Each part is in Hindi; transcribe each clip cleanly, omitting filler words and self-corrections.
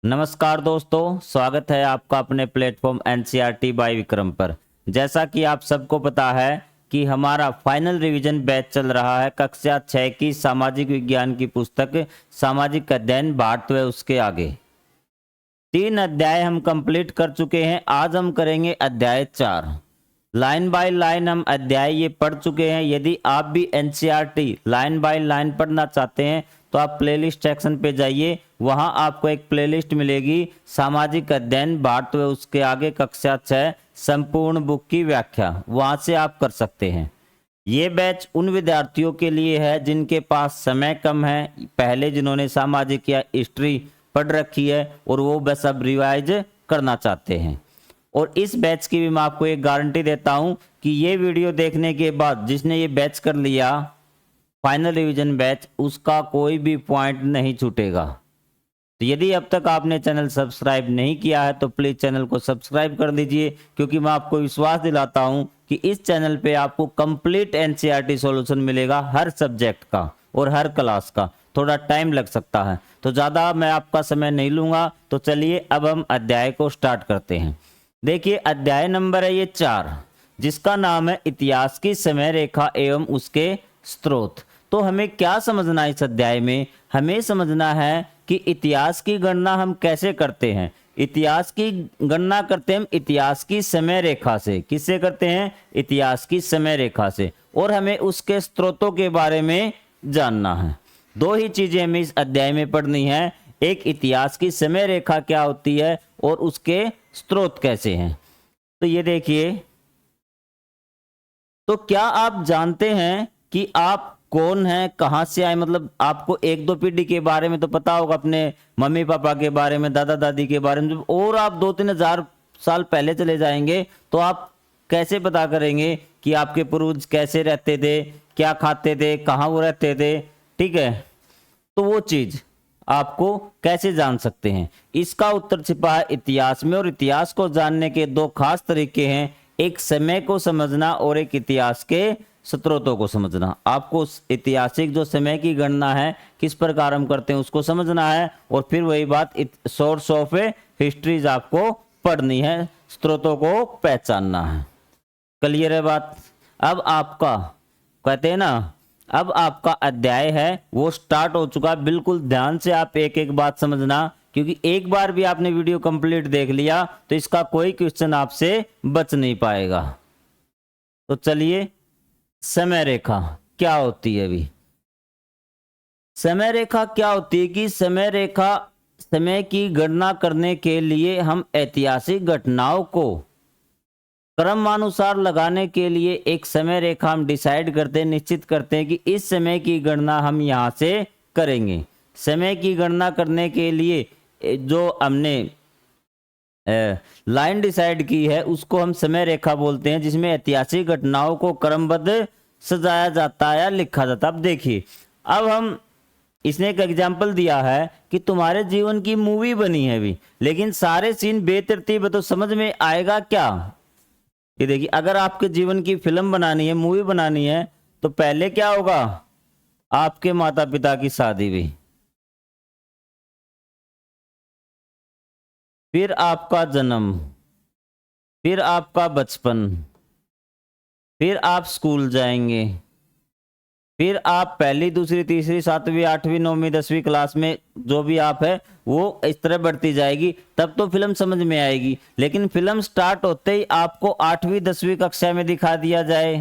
नमस्कार दोस्तों, स्वागत है आपका अपने प्लेटफॉर्म एनसीईआरटी बाय विक्रम पर। जैसा कि आप सबको पता है कि हमारा फाइनल रिवीजन बैच चल रहा है कक्षा 6 की सामाजिक विज्ञान की पुस्तक सामाजिक अध्ययन भारत व उसके आगे। 3 अध्याय हम कंप्लीट कर चुके हैं। आज हम करेंगे अध्याय 4। लाइन बाय लाइन हम अध्याय ये पढ़ चुके हैं। यदि आप भी एनसीईआरटी लाइन बाय लाइन पढ़ना चाहते हैं तो आप प्लेलिस्ट सेक्शन पे जाइए, वहां आपको एक प्लेलिस्ट मिलेगी सामाजिक अध्ययन भारत व उसके आगे कक्षा 6 संपूर्ण बुक की व्याख्या, वहां से आप कर सकते हैं। ये बैच उन विद्यार्थियों के लिए है जिनके पास समय कम है, पहले जिन्होंने सामाजिक या हिस्ट्री पढ़ रखी है और वो बस अब रिवाइज करना चाहते हैं। और इस बैच की भी मैं आपको एक गारंटी देता हूं कि ये वीडियो देखने के बाद जिसने ये बैच कर लिया फाइनल रिवीजन बैच, उसका कोई भी पॉइंट नहीं छूटेगा। तो यदि अब तक आपने चैनल सब्सक्राइब नहीं किया है तो प्लीज चैनल को सब्सक्राइब कर दीजिए, क्योंकि मैं आपको विश्वास दिलाता हूं कि इस चैनल पे आपको कंप्लीट एनसीईआरटी सॉल्यूशन मिलेगा हर सब्जेक्ट का और हर क्लास का। थोड़ा टाइम लग सकता है, तो ज़्यादा मैं आपका समय नहीं लूँगा। तो चलिए अब हम अध्याय को स्टार्ट करते हैं। देखिए अध्याय नंबर है ये 4, जिसका नाम है इतिहास की समय रेखा एवं उसके स्रोत। तो हमें क्या समझना है इस अध्याय में? हमें समझना है कि इतिहास की गणना हम कैसे करते हैं। इतिहास की गणना करते हैं हम इतिहास की समय रेखा से। किससे करते हैं? इतिहास की समय रेखा से। और हमें उसके स्रोतों के बारे में जानना है। 2 ही चीजें हमें इस अध्याय में पढ़नी है। एक, इतिहास की समय रेखा क्या होती है और उसके स्रोत कैसे हैं। तो ये देखिए, तो क्या आप जानते हैं कि आप कौन हैं, कहां से आए? मतलब आपको 1-2 पीढ़ी के बारे में तो पता होगा, अपने मम्मी पापा के बारे में, दादा दादी के बारे में। और आप 2-3 हजार साल पहले चले जाएंगे तो आप कैसे पता करेंगे कि आपके पूर्वज कैसे रहते थे, क्या खाते थे, कहाँ वो रहते थे? ठीक है, तो वो चीज आपको कैसे जान सकते हैं? इसका उत्तर छिपा है इतिहास में। और इतिहास को जानने के 2 खास तरीके हैं, एक समय को समझना और एक इतिहास के स्रोतों को समझना। आपको ऐतिहासिक जो समय की गणना है किस प्रकार हम करते हैं उसको समझना है, और फिर वही बात सोर्स ऑफ हिस्ट्रीज आपको पढ़नी है, स्रोतों को पहचानना है। क्लियर है बात? अब आपका कहते हैं ना, अब आपका अध्याय है वो स्टार्ट हो चुका। बिल्कुल ध्यान से आप एक एक बात समझना, क्योंकि एक बार भी आपने वीडियो कंप्लीट देख लिया तो इसका कोई क्वेश्चन आपसे बच नहीं पाएगा। तो चलिए, समय रेखा क्या होती है? अभी समय रेखा क्या होती है कि समय रेखा, समय की गणना करने के लिए हम ऐतिहासिक घटनाओं को क्रमानुसार लगाने के लिए एक समय रेखा हम डिसाइड करते हैं, निश्चित करते हैं कि इस समय की गणना हम यहाँ से करेंगे। समय की गणना करने के लिए जो हमने लाइन डिसाइड की है उसको हम समय रेखा बोलते हैं, जिसमें ऐतिहासिक घटनाओं को क्रमबद्ध सजाया जाता है या लिखा जाता है। अब देखिए, अब हम इसने एक एग्जाम्पल दिया है कि तुम्हारे जीवन की मूवी बनी है अभी, लेकिन सारे सीन बेतरतीब है, तो समझ में आएगा क्या? ये देखिए, अगर आपके जीवन की फिल्म बनानी है, मूवी बनानी है, तो पहले क्या होगा? आपके माता पिता की शादी भी, फिर आपका जन्म, फिर आपका बचपन, फिर आप स्कूल जाएंगे, फिर आप पहली, दूसरी, तीसरी, 7वीं, 8वीं, 9वीं, 10वीं क्लास में जो भी आप है वो इस तरह बढ़ती जाएगी, तब तो फिल्म समझ में आएगी। लेकिन फिल्म स्टार्ट होते ही आपको 8वीं 10वीं कक्षा में दिखा दिया जाए,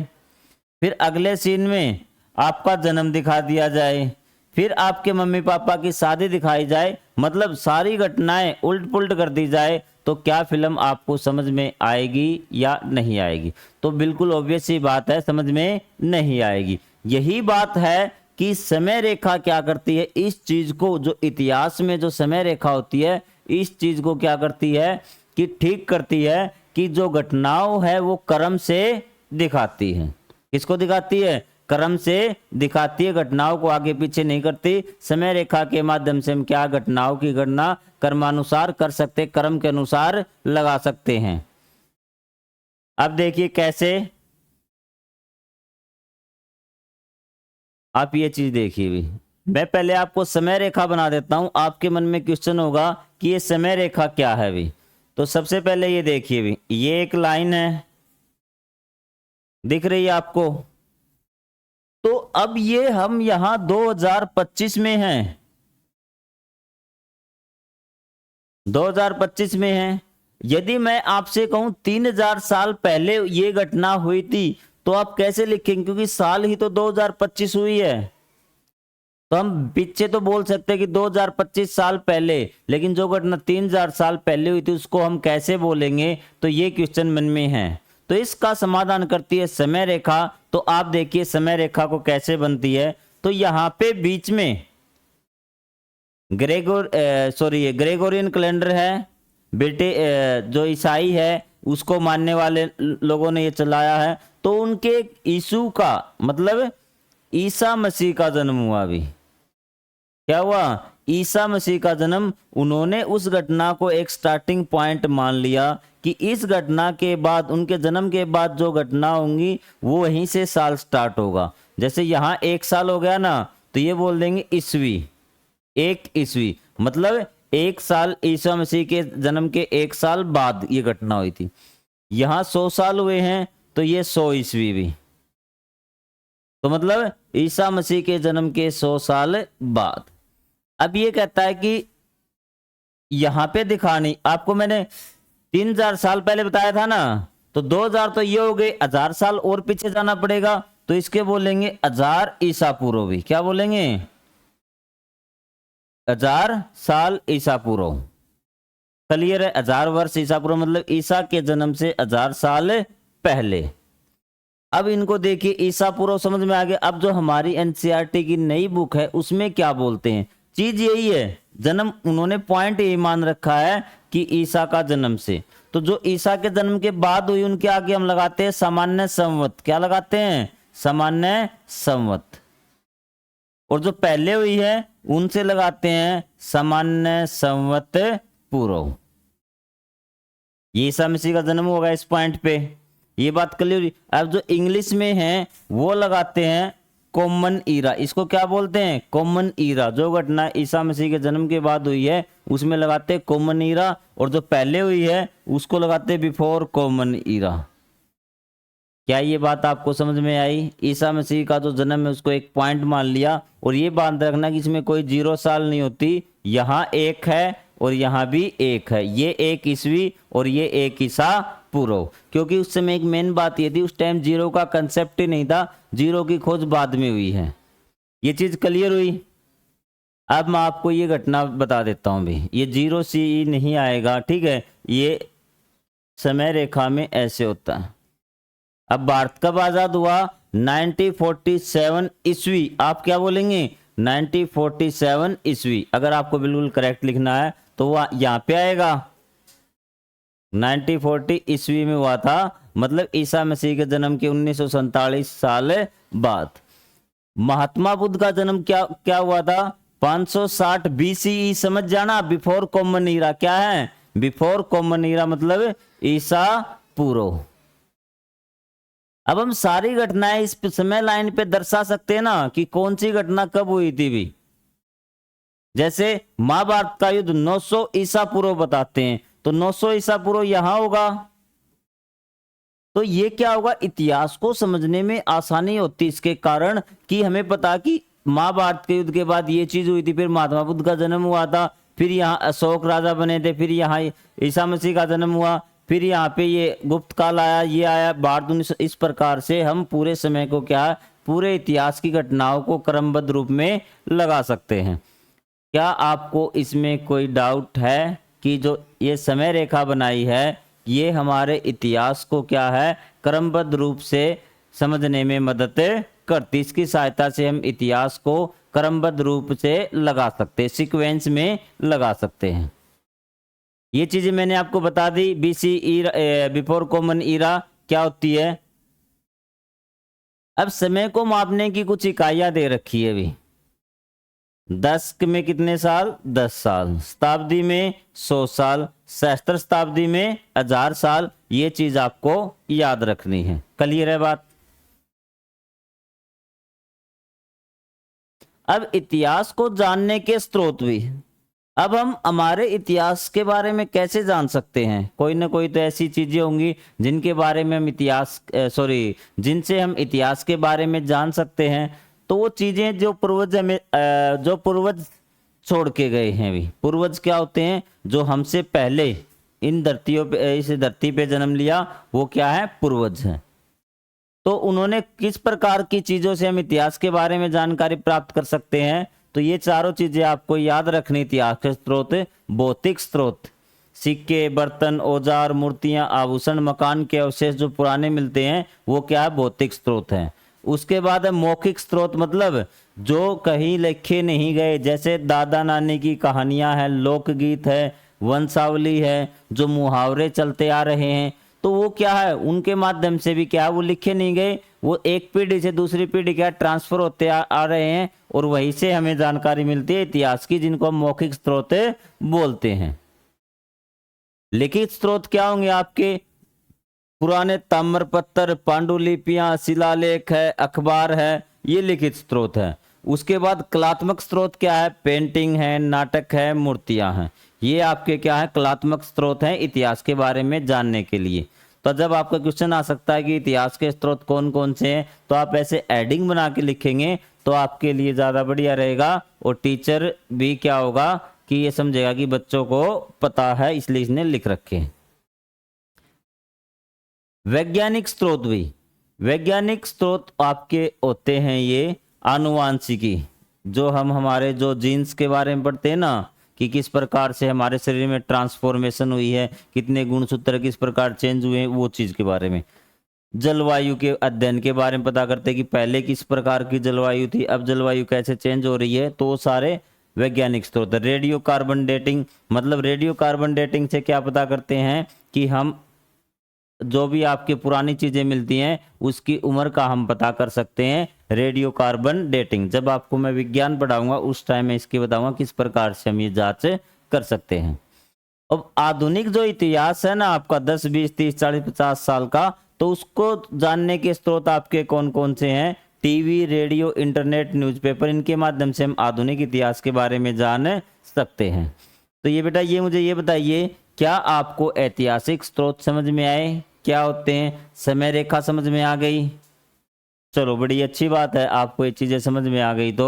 फिर अगले सीन में आपका जन्म दिखा दिया जाए, फिर आपके मम्मी पापा की शादी दिखाई जाए, मतलब सारी घटनाएं उल्ट पुल्ट कर दी जाए, तो क्या फिल्म आपको समझ में आएगी या नहीं आएगी? तो बिल्कुल ऑब्वियस सी बात है, समझ में नहीं आएगी। यही बात है कि समय रेखा क्या करती है, इस चीज को, जो इतिहास में जो समय रेखा होती है, इस चीज को क्या करती है कि ठीक करती है कि जो घटनाओं है वो क्रम से दिखाती है। किसको दिखाती है? क्रम से दिखाती है, घटनाओं को आगे पीछे नहीं करती। समय रेखा के माध्यम से हम क्या घटनाओं की गणना क्रमानुसार कर सकते, क्रम के अनुसार लगा सकते हैं। अब देखिए कैसे, आप ये चीज देखिए भी, मैं पहले आपको समय रेखा बना देता हूं, आपके मन में क्वेश्चन होगा कि ये समय रेखा क्या है भी। तो सबसे पहले ये देखिए भी, ये एक लाइन है, दिख रही है आपको। तो अब ये हम यहां 2025 में हैं, 2025 में हैं। यदि मैं आपसे कहूं 3000 साल पहले ये घटना हुई थी, तो आप कैसे लिखेंगे, क्योंकि साल ही तो 2025 हुई है। तो हम पीछे तो बोल सकते हैं कि 2025 साल पहले, लेकिन जो घटना 3000 साल पहले हुई थी उसको हम कैसे बोलेंगे, तो ये क्वेश्चन मन में है। तो इसका समाधान करती है समय रेखा। तो आप देखिए समय रेखा को कैसे बनती है। तो यहां पे बीच में ग्रेगोरियन कैलेंडर है, जो ईसाई है उसको मानने वाले लोगों ने ये चलाया है। तो उनके यीशु का मतलब ईसा मसीह का जन्म हुआ भी, क्या हुआ, ईसा मसीह का जन्म। उन्होंने उस घटना को एक स्टार्टिंग पॉइंट मान लिया कि इस घटना के बाद, उनके जन्म के बाद जो घटना होंगी वो वहीं से साल स्टार्ट होगा। जैसे यहाँ 1 साल हो गया ना, तो ये बोल देंगे ईस्वी, 1 ईस्वी मतलब 1 साल ईसा मसीह के जन्म के 1 साल बाद ये घटना हुई थी। यहाँ 100 साल हुए हैं, तो ये 100 ईस्वी भी, तो मतलब ईसा मसीह के जन्म के 100 साल बाद। अब ये कहता है कि यहां पे दिखानी, आपको मैंने 3000 साल पहले बताया था ना, तो 2000 तो ये हो गए, 1000 साल और पीछे जाना पड़ेगा। तो इसके बोलेंगे 1000 ईसा पूर्व भी, क्या बोलेंगे, 1000 साल ईसा पूर्व। क्लियर है, 1000 वर्ष ईसा पूर्व मतलब ईसा के जन्म से 1000 साल पहले। अब इनको देखिए, ईसा पूर्व समझ में आ गया। अब जो हमारी एनसीईआरटी की नई बुक है उसमें क्या बोलते हैं, चीज यही है, जन्म उन्होंने पॉइंट यही मान रखा है कि ईसा का जन्म से। तो जो ईसा के जन्म के बाद हुई उनके आगे हम लगाते हैं सामान्य संवत, क्या लगाते हैं, सामान्य संवत। और जो पहले हुई है उनसे लगाते हैं सामान्य संवत पूर्व। ये ईसा मसीह का जन्म होगा इस पॉइंट पे, ये बात क्लियर। अब जो इंग्लिश में है वो लगाते हैं कॉमन ईरा, इसको क्या बोलते हैं, कॉमन ईरा। जो घटना ईसा मसीह के जन्म के बाद हुई है उसमें लगाते हैं कॉमन ईरा, और जो पहले हुई है उसको लगाते हैं बिफोर कॉमन ईरा। क्या ये बात आपको समझ में आई। ईसा मसीह का जो जन्म है उसको एक पॉइंट मान लिया, और ये बात रखना कि इसमें कोई 0 साल नहीं होती, यहाँ 1 है और यहाँ भी 1 है, ये 1 ईस्वी और ये 1 ईसा पूर्व। क्योंकि उस समय एक मेन बात ये थी, उस टाइम 0 का कंसेप्ट ही नहीं था, 0 की खोज बाद में हुई है। ये चीज क्लियर हुई। अब मैं आपको ये घटना बता देता हूं भी, ये 0 सी नहीं आएगा, ठीक है, ये समय रेखा में ऐसे होता है। अब भारत कब आजाद हुआ, 1947 ईस्वी। आप क्या बोलेंगे, 1947 ईस्वी। अगर आपको बिल्कुल करेक्ट लिखना है तो वह यहां पे आएगा, 1940 ईस्वी में हुआ था, मतलब ईसा मसीह के जन्म के 1947 साल बाद। महात्मा बुद्ध का जन्म क्या क्या हुआ था, 560 बीसीई। समझ जाना, बिफोर कॉमन ईरा क्या है, बिफोर कॉमन ईरा मतलब ईसा पूर्व। अब हम सारी घटनाएं इस समय लाइन पे दर्शा सकते हैं ना कि कौन सी घटना कब हुई थी भी। जैसे महाभारत का युद्ध 900 ईसा पूर्व बताते हैं, तो 900 ईसा पूर्व यहां होगा। तो ये क्या होगा, इतिहास को समझने में आसानी होती इसके कारण कि हमें पता कि महाभारत के युद्ध के बाद ये चीज हुई थी, फिर महात्मा बुद्ध का जन्म हुआ था, फिर यहाँ अशोक राजा बने थे, फिर यहाँ ईसा मसीह का जन्म हुआ, फिर यहाँ पे ये गुप्त काल आया, ये आया भारत 19। इस प्रकार से हम पूरे समय को क्या, पूरे इतिहास की घटनाओं को क्रमबद्ध रूप में लगा सकते हैं। क्या आपको इसमें कोई डाउट है कि जो ये समय रेखा बनाई है ये हमारे इतिहास को क्या है, क्रमबद्ध रूप से समझने में मदद करती। इसकी सहायता से हम इतिहास को क्रमबद्ध रूप से लगा सकते हैं, सीक्वेंस में लगा सकते हैं। ये चीजें मैंने आपको बता दी। BC era, before common era क्या होती है। अब समय को मापने की कुछ इकाइयां दे रखी है अभी। 10 में कितने साल, 10 साल, शताब्दी में 100 साल, सहस्त्र शताब्दी में 1000 साल। ये चीज आपको याद रखनी है। क्लियर है बात। अब इतिहास को जानने के स्रोत भी। अब हम हमारे इतिहास के बारे में कैसे जान सकते हैं? कोई ना कोई तो ऐसी चीजें होंगी जिनके बारे में हम जिनसे हम इतिहास के बारे में जान सकते हैं। तो वो चीजें जो पूर्वज हमें जो पूर्वज छोड़ के गए हैं। भी पूर्वज क्या होते हैं? जो हमसे पहले इस धरती पे जन्म लिया, वो क्या है? पूर्वज हैं। तो उन्होंने किस प्रकार की चीजों से हम इतिहास के बारे में जानकारी प्राप्त कर सकते हैं? तो ये चारों चीजें आपको याद रखनी। इतिहास के स्रोत: भौतिक स्रोत, सिक्के, बर्तन, औजार, मूर्तियां, आभूषण, मकान के अवशेष जो पुराने मिलते हैं, वो क्या है? भौतिक स्रोत हैं। उसके बाद है मौखिक स्रोत, मतलब जो कहीं लिखे नहीं गए, जैसे दादा नानी की कहानियां हैं, लोकगीत है, वंशावली है, जो मुहावरे चलते आ रहे हैं, तो वो क्या है? उनके माध्यम से भी क्या है? वो लिखे नहीं गए, वो एक पीढ़ी से दूसरी पीढ़ी क्या ट्रांसफर होते आ रहे हैं, और वहीं से हमें जानकारी मिलती है इतिहास की, जिनको हम मौखिक स्रोत बोलते हैं। लिखित स्रोत क्या होंगे आपके? पुराने ताम्रपत्र, पांडुलिपियां, शिलालेख है, अखबार है, ये लिखित स्रोत है। उसके बाद कलात्मक स्रोत क्या है? पेंटिंग है, नाटक है, मूर्तियां हैं। ये आपके क्या है? कलात्मक स्रोत हैं इतिहास के बारे में जानने के लिए। तो जब आपका क्वेश्चन आ सकता है कि इतिहास के स्रोत कौन कौन से हैं, तो आप ऐसे एडिंग बना के लिखेंगे तो आपके लिए ज़्यादा बढ़िया रहेगा, और टीचर भी क्या होगा कि ये समझेगा कि बच्चों को पता है, इसलिए इसने लिख रखे हैं। वैज्ञानिक स्रोत भी। वैज्ञानिक स्रोत आपके होते हैं ये आनुवांशिकी, जो हम हमारे जो जीन्स के बारे में पढ़ते हैं ना, कि किस प्रकार से हमारे शरीर में ट्रांसफॉर्मेशन हुई है, कितने गुणसूत्र किस प्रकार चेंज हुए हैं, वो चीज़ के बारे में। जलवायु के अध्ययन के बारे में पता करते हैं कि पहले किस प्रकार की जलवायु थी, अब जलवायु कैसे चेंज हो रही है, तो वो सारे वैज्ञानिक स्रोत। रेडियो कार्बन डेटिंग, मतलब रेडियो कार्बन डेटिंग से क्या पता करते हैं कि हम जो भी आपकी पुरानी चीजें मिलती हैं उसकी उम्र का हम पता कर सकते हैं, रेडियो कार्बन डेटिंग। जब आपको मैं विज्ञान पढ़ाऊंगा उस टाइम में इसकी बताऊंगा किस प्रकार से हम ये जांच कर सकते हैं। अब आधुनिक जो इतिहास है ना आपका 10, 20, 30, 40, 50 साल का, तो उसको जानने के स्रोत आपके कौन कौन से हैं? टीवी, रेडियो, इंटरनेट, न्यूज़पेपर, इनके माध्यम से हम आधुनिक इतिहास के बारे में जान सकते हैं। तो ये बेटा ये मुझे ये बताइए, क्या आपको ऐतिहासिक स्रोत समझ में आए? क्या होते हैं? समय रेखा समझ में आ गई? चलो बड़ी अच्छी बात है, आपको ये चीजें समझ में आ गई। तो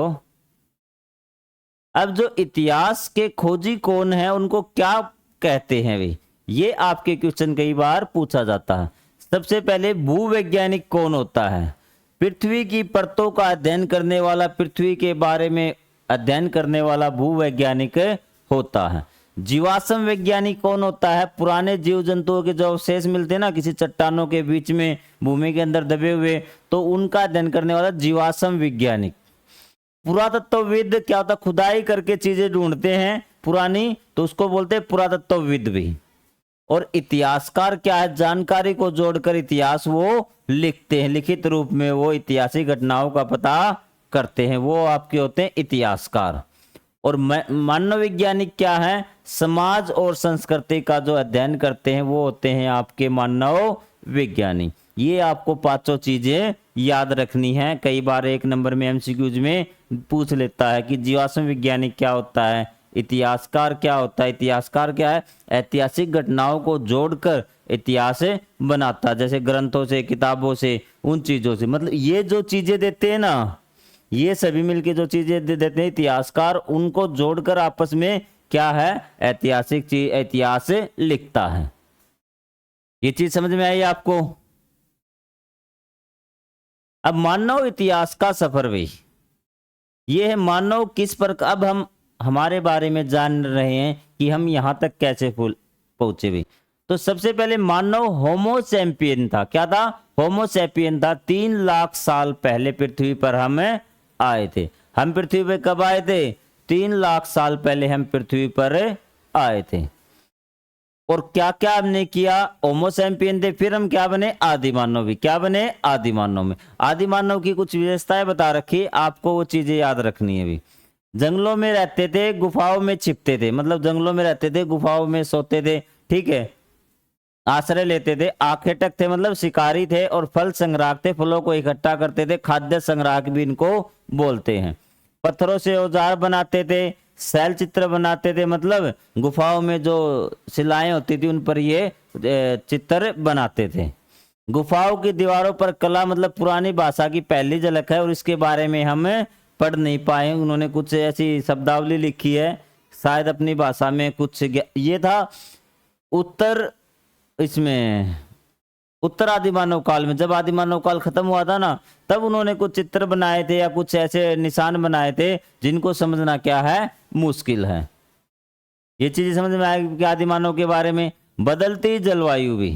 अब जो इतिहास के खोजी कौन है, उनको क्या कहते हैं वे, ये आपके क्वेश्चन कई बार पूछा जाता है। सबसे पहले भूवैज्ञानिक कौन होता है? पृथ्वी की परतों का अध्ययन करने वाला, पृथ्वी के बारे में अध्ययन करने वाला भूवैज्ञानिक होता है। जीवाश्म वैज्ञानिक कौन होता है? पुराने जीव जंतुओं के जो अवशेष मिलते हैं ना किसी चट्टानों के बीच में भूमि के अंदर दबे हुए, तो उनका अध्ययन करने वाला जीवाश्म वैज्ञानिक। पुरातत्वविद क्या होता है? खुदाई करके चीजें ढूंढते हैं पुरानी, तो उसको बोलते हैं पुरातत्वविद भी। और इतिहासकार क्या है? जानकारी को जोड़कर इतिहास वो लिखते हैं, लिखित रूप में वो ऐतिहासिक घटनाओं का पता करते हैं, वो आपके होते हैं इतिहासकार। और मानव वैज्ञानिक क्या है? समाज और संस्कृति का जो अध्ययन करते हैं वो होते हैं आपके मानव वैज्ञानिक। ये आपको पांचों चीजें याद रखनी है। कई बार एक नंबर में एमसीक्यूज में पूछ लेता है कि जीवाश्म वैज्ञानिक क्या होता है, इतिहासकार क्या होता है। इतिहासकार क्या है? ऐतिहासिक घटनाओं को जोड़कर इतिहास बनाता है, जैसे ग्रंथों से, किताबों से, उन चीजों से। मतलब ये जो चीजें देते हैं ना, ये सभी मिलके जो चीजें देते हैं इतिहासकार, उनको जोड़कर आपस में क्या है? ऐतिहासिक चीज, इतिहास लिखता है। ये चीज समझ में आई आपको? अब मानव इतिहास का सफर भी, ये है मानव किस प्रकार, अब हम हमारे बारे में जान रहे हैं कि हम यहां तक कैसे पहुंचे भी। तो सबसे पहले मानव होमोसैपियन था। क्या था? होमोसैपियन था। 3 लाख साल पहले पृथ्वी पर हम आए थे। हम पृथ्वी पर कब आए थे? 3 लाख साल पहले हम पृथ्वी पर आए थे। और क्या क्या हमने किया? होमोसैपियन थे, फिर हम क्या बने? आदि मानव भी। क्या बने? आदि मानव में। आदि मानव की कुछ विशेषताएं बता रखी, आपको वो चीजें याद रखनी है भी। जंगलों में रहते थे, गुफाओं में छिपते थे, मतलब जंगलों में रहते थे, गुफाओं में सोते थे, ठीक है, आश्रय लेते थे। आखेटक थे, मतलब शिकारी थे। और फल संग्राहक थे, फलों को इकट्ठा करते थे, खाद्य संग्राहक भी इनको बोलते हैं। पत्थरों से औजार बनाते थे, शैल चित्र बनाते थे, मतलब गुफाओं में जो शिलाएं होती थी उन पर ये चित्र बनाते थे। गुफाओं की दीवारों पर कला मतलब पुरानी भाषा की पहली झलक है और इसके बारे में हम पढ़ नहीं पाए। उन्होंने कुछ ऐसी शब्दावली लिखी है, शायद अपनी भाषा में कुछ ये था उत्तर, इसमें उत्तर आदि मानव काल में, जब आदि मानव काल खत्म हुआ था ना, तब उन्होंने कुछ चित्र बनाए थे या कुछ ऐसे निशान बनाए थे जिनको समझना क्या है, मुश्किल है। ये चीजें समझ में आएगी कि आदि मानव के बारे में। बदलती जलवायु भी,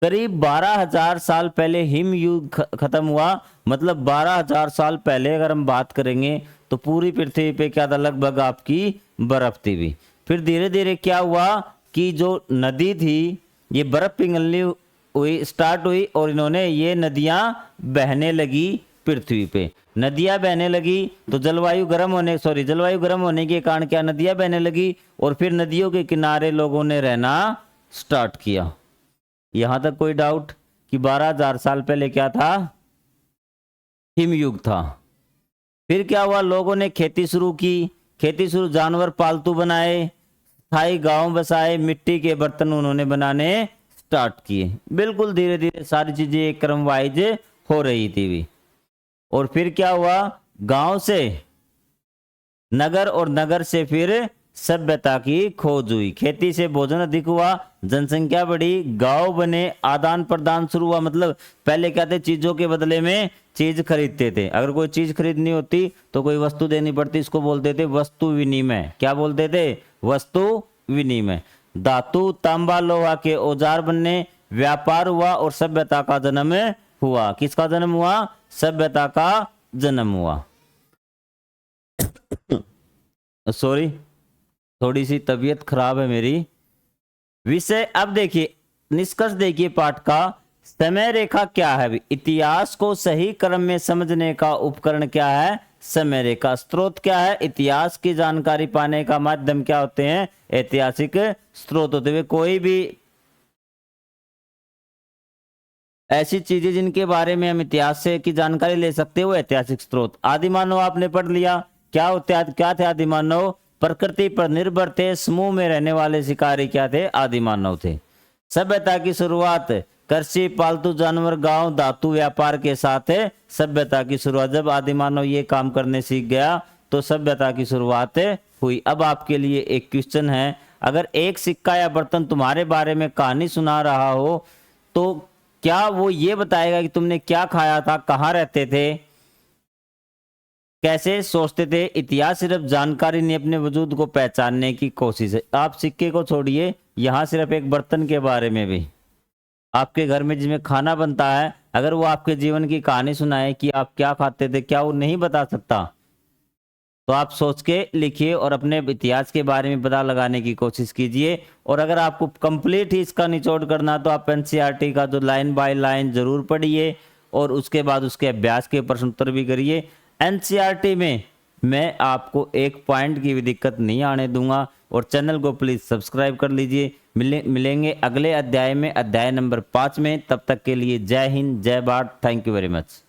करीब 12,000 साल पहले हिम युग खत्म हुआ, मतलब 12,000 साल पहले अगर हम बात करेंगे तो पूरी पृथ्वी पे क्या था, लगभग आपकी बर्फ थी भी। फिर धीरे धीरे क्या हुआ कि जो नदी थी ये बर्फ पिघलनी हुई, स्टार्ट हुई और इन्होंने ये नदियां बहने लगी पृथ्वी पे। नदियां बहने लगी तो जलवायु गर्म होने के कारण क्या, नदियां बहने लगी और फिर नदियों के किनारे लोगों ने रहना स्टार्ट किया। यहां तक कोई डाउट कि 12,000 साल पहले क्या था, हिमयुग था। फिर क्या हुआ, लोगों ने खेती शुरू की, जानवर पालतू बनाए, स्थायी गांव बसाए, मिट्टी के बर्तन उन्होंने बनाने स्टार्ट किए। बिल्कुल धीरे धीरे सारी चीजें एक क्रम वाइज हो रही थी भी। और फिर क्या हुआ, गांव से नगर और नगर से फिर सभ्यता की खोज हुई, खेती से भोजन अधिक हुआ, जनसंख्या बढ़ी, गांव बने, आदान प्रदान शुरू हुआ। मतलब पहले क्या थे, चीजों के बदले में चीज खरीदते थे। अगर कोई चीज खरीदनी होती तो कोई वस्तु देनी पड़ती, इसको बोलते थे वस्तु विनिमय। क्या बोलते थे, वस्तु विनिमय। धातु तांबा लोहा के औजार बनने, व्यापार हुआ और सभ्यता का जन्म हुआ। किसका जन्म हुआ, सभ्यता का जन्म हुआ। सॉरी, थोड़ी सी तबीयत खराब है मेरी। विषय अब देखिए, निष्कर्ष देखिए पाठ का। समय रेखा क्या है, इतिहास को सही क्रम में समझने का उपकरण क्या है, समय रेखा। स्रोत क्या है, इतिहास की जानकारी पाने का माध्यम क्या होते हैं, ऐतिहासिक स्रोत होते हुए। कोई भी ऐसी चीजें जिनके बारे में हम इतिहास से की जानकारी ले सकते हैं वो ऐतिहासिक स्रोत। आदिमानव आपने पढ़ लिया, क्या होते, क्या थे आदिमानव, प्रकृति पर निर्भर थे, समूह में रहने वाले शिकारी क्या थे, आदिमानव थे। सभ्यता की शुरुआत कृषि, पालतू जानवर, गांव, धातु व्यापार के साथ है सभ्यता की शुरुआत। जब आदिमानव ये काम करने सीख गया तो सभ्यता की शुरुआत हुई। अब आपके लिए एक क्वेश्चन है, अगर एक सिक्का या बर्तन तुम्हारे बारे में कहानी सुना रहा हो तो क्या वो ये बताएगा कि तुमने क्या खाया था, कहाँ रहते थे, कैसे सोचते थे। इतिहास सिर्फ जानकारी नहीं, अपने वजूद को पहचानने की कोशिश है। आप सिक्के को छोड़िए, यहाँ सिर्फ एक बर्तन के बारे में भी, आपके घर में जिसमें खाना बनता है, अगर वो आपके जीवन की कहानी सुनाए कि आप क्या खाते थे, क्या वो नहीं बता सकता। तो आप सोच के लिखिए और अपने इतिहास के बारे में पता लगाने की कोशिश कीजिए। और अगर आपको कंप्लीट ही इसका निचोड़ करना तो आप एनसीईआरटी का जो लाइन बाय लाइन जरूर पढ़िए और उसके बाद उसके अभ्यास के प्रश्न उत्तर भी करिए। एनसीईआरटी में मैं आपको एक पॉइंट की भी दिक्कत नहीं आने दूंगा। और चैनल को प्लीज सब्सक्राइब कर लीजिए। मिलेंगे अगले अध्याय में, अध्याय नंबर 5 में। तब तक के लिए जय हिंद, जय Bharat. Thank you very much.